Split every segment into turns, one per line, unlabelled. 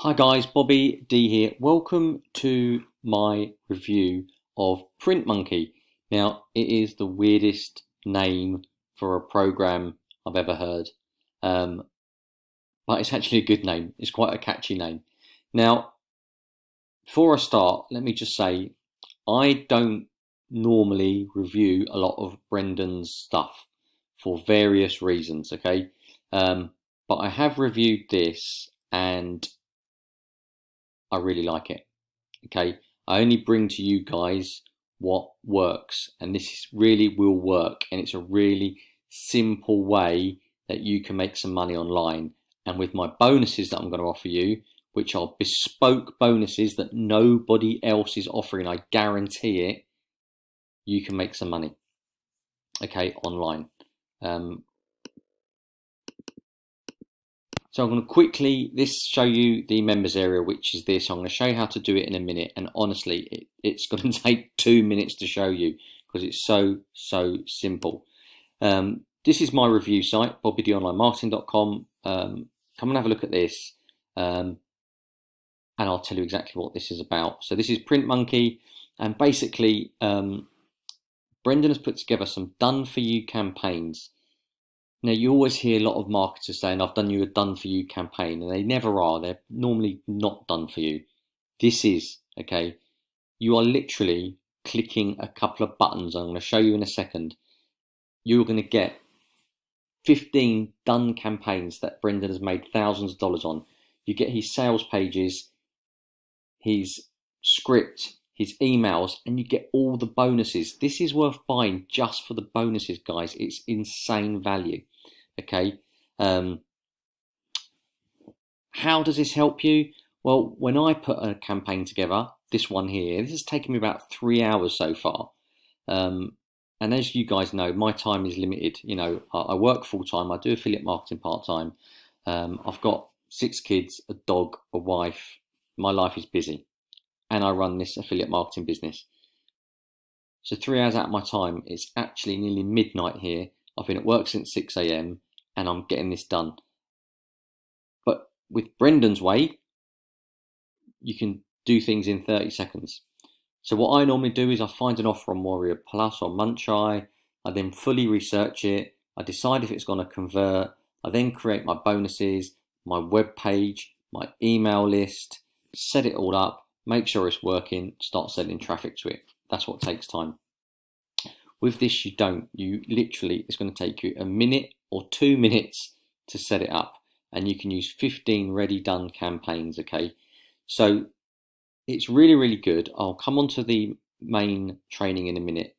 Hi guys, Bobby D here. Welcome to my review of Print Monkey. Now, it is the weirdest name for a program I've ever heard, but it's actually a good name. It's quite a catchy name. Now, for a start, let me just say, I don't normally review a lot of Brendan's stuff for various reasons, okay? But I have reviewed this and I really like it. Okay, I only bring to you guys what works, and this really will work, and it's a really simple way that you can make some money online. And with my bonuses that I'm going to offer you, which are bespoke bonuses that nobody else is offering, I guarantee it, you can make some money, okay, online. So I'm going to quickly show you the members area, which is this. I'm going to show you how to do it in a minute, and honestly, it's going to take 2 minutes to show you because it's so simple. This is my review site, bobbydonlinemarketing.com. Come and have a look at this, and I'll tell you exactly what this is about. So this is Print Monkey, and basically, Brendan has put together some done-for-you campaigns. Now, you always hear a lot of marketers saying, I've done you a done-for-you campaign, and they never are. They're normally not done for you. This is, okay? You are literally clicking a couple of buttons. I'm going to show you in a second. You're going to get 15 done campaigns that Brendan has made thousands of dollars on. You get his sales pages, his script, his emails, and you get all the bonuses. This is worth buying just for the bonuses, guys. It's insane value. Okay, how does this help you? Well, when I put a campaign together, this one here, this has taken me about 3 hours so far. And as you guys know, my time is limited. You know, I work full time. I do affiliate marketing part time. I've got 6 kids, a dog, a wife. My life is busy, and I run this affiliate marketing business. So 3 hours out of my time, it's actually nearly midnight here. I've been at work since 6 a.m. and I'm getting this done. But with Brendan's way, you can do things in 30 seconds. So what I normally do is I find an offer on Warrior Plus or Muncheye. I then fully research it. I decide if it's going to convert. I then create my bonuses, my web page, my email list, set it all up, make sure it's working, start sending traffic to it. That's what takes time. With this, you don't. You literally, it's going to take you a minute or 2 minutes to set it up, and you can use 15 ready done campaigns. Okay, so it's really good. I'll come on to the main training in a minute.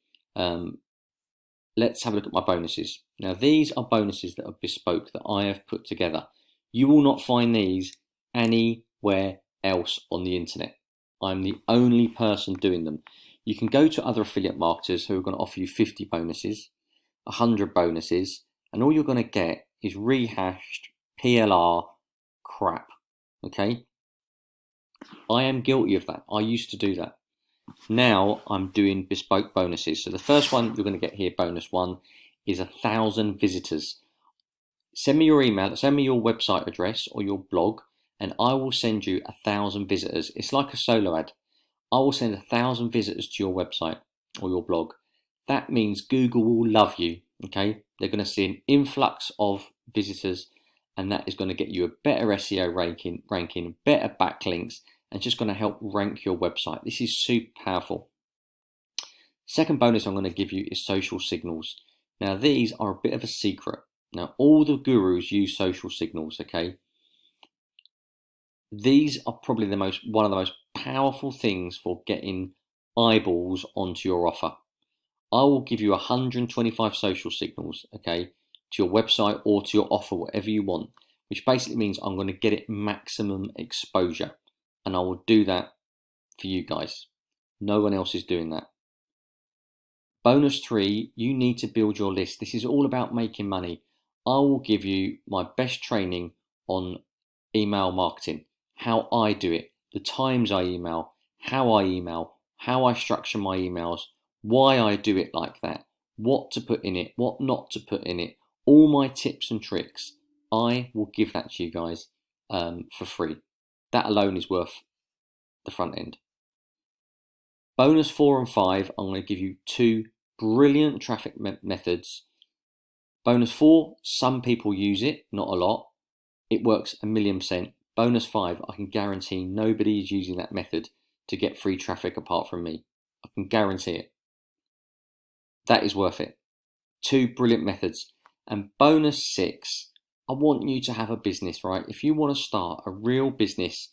Let's have a look at my bonuses. Now, these are bonuses that are bespoke that I have put together. You will not find these anywhere else on the internet. I'm the only person doing them. You can go to other affiliate marketers who are going to offer you 50 bonuses, 100 bonuses, and all you're going to get is rehashed PLR crap, okay? I am guilty of that. I used to do that. Now I'm doing bespoke bonuses. So the first one you're going to get here, bonus 1, is 1,000 visitors. Send me your email, send me your website address or your blog, and I will send you 1,000 visitors. It's like a solo ad. I will send 1,000 visitors to your website or your blog. That means Google will love you, okay? They're going to see an influx of visitors, and that is going to get you a better SEO ranking, better backlinks, and just going to help rank your website. This is super powerful. Second bonus I'm going to give you is social signals. Now, these are a bit of a secret. Now, all the gurus use social signals, okay? These are probably one of the most powerful things for getting eyeballs onto your offer. I will give you 125 social signals, okay, to your website or to your offer, whatever you want, which basically means I'm going to get it maximum exposure, and I will do that for you guys. No one else is doing that. Bonus 3, you need to build your list. This is all about making money. I will give you my best training on email marketing, how I do it, the times I email, how I structure my emails, why I do it like that, what to put in it, what not to put in it, all my tips and tricks. I will give that to you guys for free. that alone is worth the front end. Bonus 4 and 5, I'm going to give you two brilliant traffic methods. Bonus 4, some people use it, not a lot. It works 1,000,000%. Bonus 5, I can guarantee nobody is using that method to get free traffic apart from me. I can guarantee it. That is worth it. Two brilliant methods. And bonus 6, I want you to have a business, right? If you want to start a real business,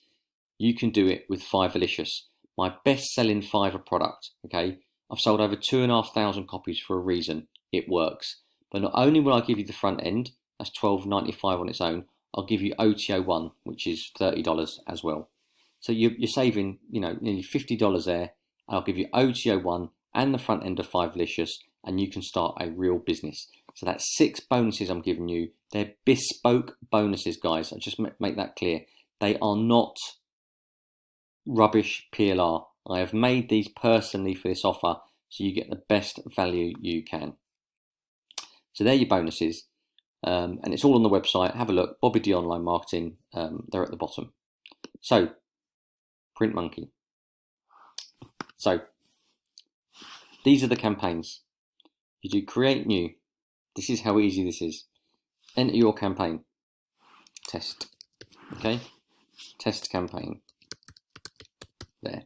you can do it with Fiverrlicious, my best-selling Fiverr product, okay? I've sold over 2,500 copies for a reason. It works. But not only will I give you the front end, that's $12.95 on its own, I'll give you OTO1, which is $30 as well. So you're saving, nearly $50 there. I'll give you OTO1 and the front end of Fiverrlicious, and you can start a real business. So that's 6 bonuses I'm giving you. They're bespoke bonuses, guys. I just make that clear. They are not rubbish PLR. I have made these personally for this offer, so you get the best value you can. So they're your bonuses, and it's all on the website. Have a look. Bobby D Online Marketing. They're at the bottom. So, Print Monkey. So, these are the campaigns. You do create new. This is how easy this is. Enter your campaign. Test. Okay? Test campaign. There.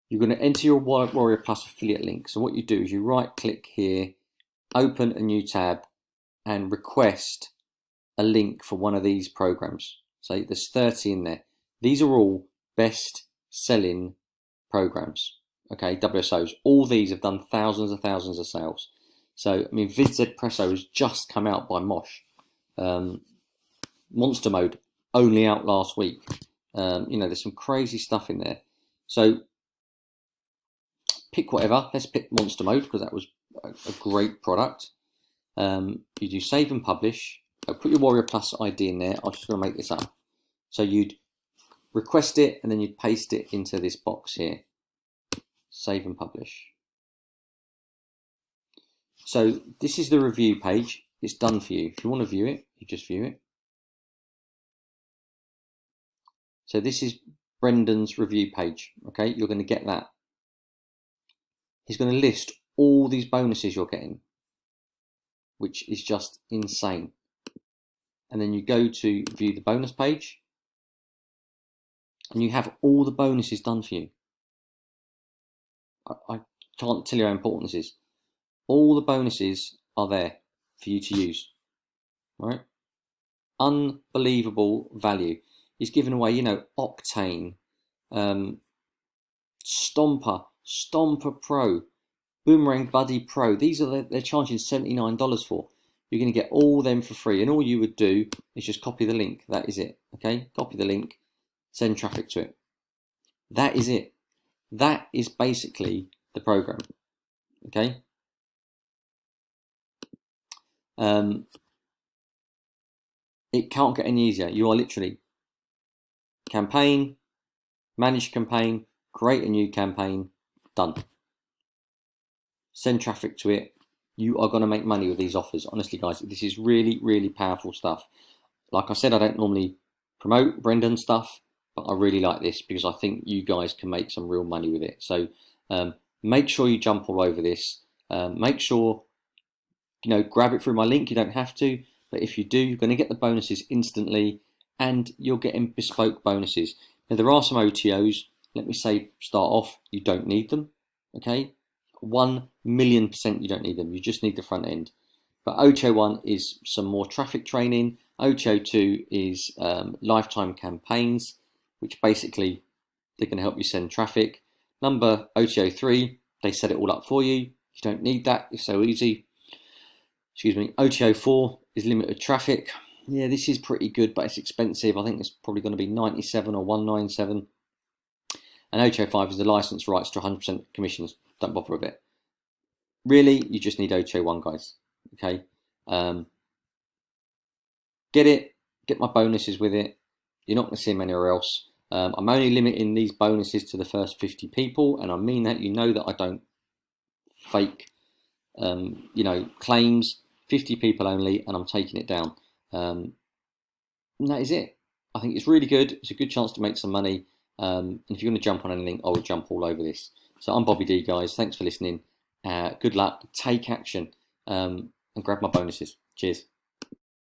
You're going to enter your Warrior Plus affiliate link. So what you do is you right click here, open a new tab, and request a link for one of these programs. So there's 30 in there. These are all best selling programs. Okay, WSOs. All these have done thousands and thousands of sales. So, I mean, VidZ Presso has just come out by Mosh. Monster Mode only out last week. There's some crazy stuff in there. So, pick whatever. Let's pick Monster Mode because that was a great product. You do save and publish. Put your Warrior Plus ID in there. I'm just going to make this up. So you'd request it and then you'd paste it into this box here. Save and publish. So this is the review page. It's done for you. If you want to view it, you just view it. So this is Brendan's review page. Okay, you're going to get that. He's going to list all these bonuses you're getting, which is just insane. And then you go to view the bonus page, and you have all the bonuses done for you. I can't tell you how important this is. All the bonuses are there for you to use, right? Unbelievable value. He's given away, Octane, Stomper Pro, Boomerang Buddy Pro. These are they're charging $79 for. You're going to get all them for free, and all you would do is just copy the link. That is it. Okay, copy the link, send traffic to it. That is it. That is basically the program. Okay. It can't get any easier. You are literally campaign, manage campaign, create a new campaign, done. Send traffic to it. You are going to make money with these offers. Honestly, guys, this is really, really powerful stuff. Like I said, I don't normally promote Brendan stuff, but I really like this because I think you guys can make some real money with it. So make sure you jump all over this. Make sure, grab it through my link. You don't have to, but if you do, you're going to get the bonuses instantly and you're getting bespoke bonuses. Now, there are some OTOs. Let me say, start off, you don't need them, okay? 1,000,000% you don't need them. You just need the front end. But OTO1 is some more traffic training. OTO2 is lifetime campaigns, which basically they're going to help you send traffic. OTO3, they set it all up for you. You don't need that. It's so easy. Excuse me. OTO4 is limited traffic. Yeah, this is pretty good, but it's expensive. I think it's probably going to be 97 or 197. And OTO5 is the license rights to 100% commissions. Don't bother with it. Really, you just need OTO1, guys. Okay. Get my bonuses with it. You're not going to see them anywhere else. I'm only limiting these bonuses to the first 50 people, and I mean that. You know that I don't fake, claims. 50 people only, and I'm taking it down. And that is it. I think it's really good. It's a good chance to make some money. And if you're going to jump on anything, I would jump all over this. So I'm Bobby D, guys. Thanks for listening. Good luck. Take action and grab my bonuses. Cheers.